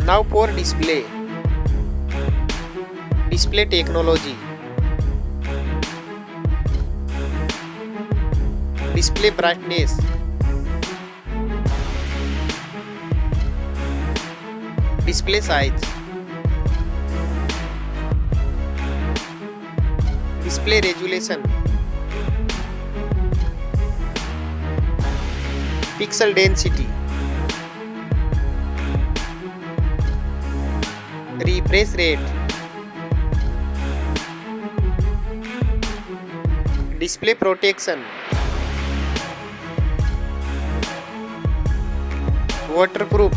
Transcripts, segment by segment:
Now for display. Display technology. Display brightness. Display size. Display resolution. Pixel density. Refresh rate. Display protection. Waterproof.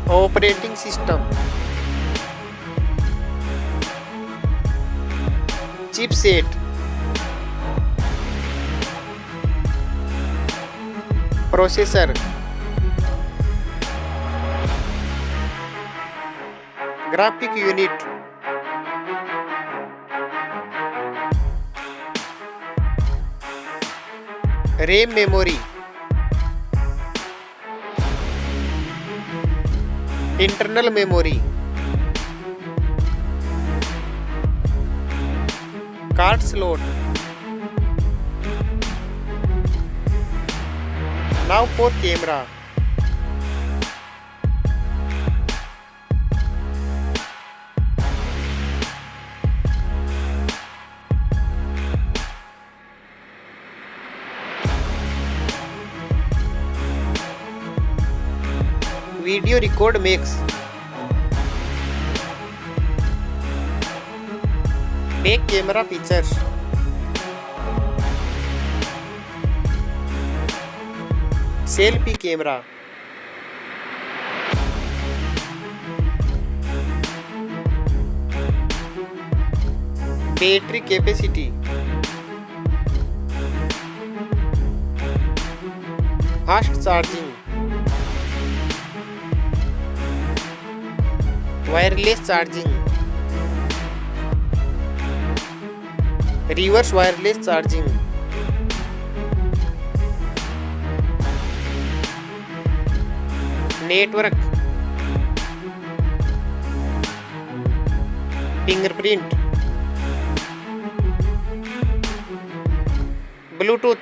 Operating system. Chipset. Processor. Graphic unit. RAM memory. Internal memory. Card slot. Now for camera. Video record mix. Take camera pictures. Selfie camera. Battery capacity. Fast charging. Wireless charging. Reverse wireless charging. Network. Fingerprint. Bluetooth.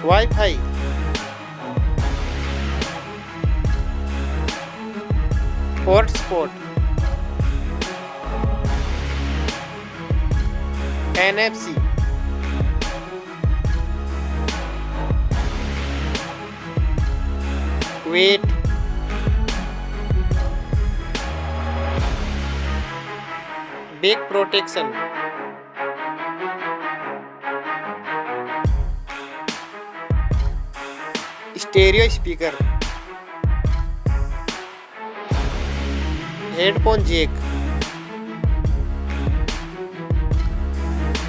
Wi-Fi. Hotspot. NFC. Weight. Back protection. Stereo speaker. Headphone jack.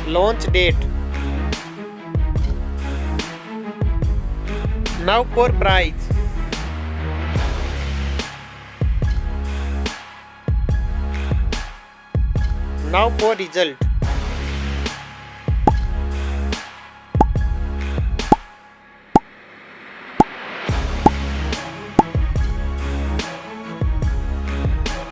Launch date. Now for price. Now for result.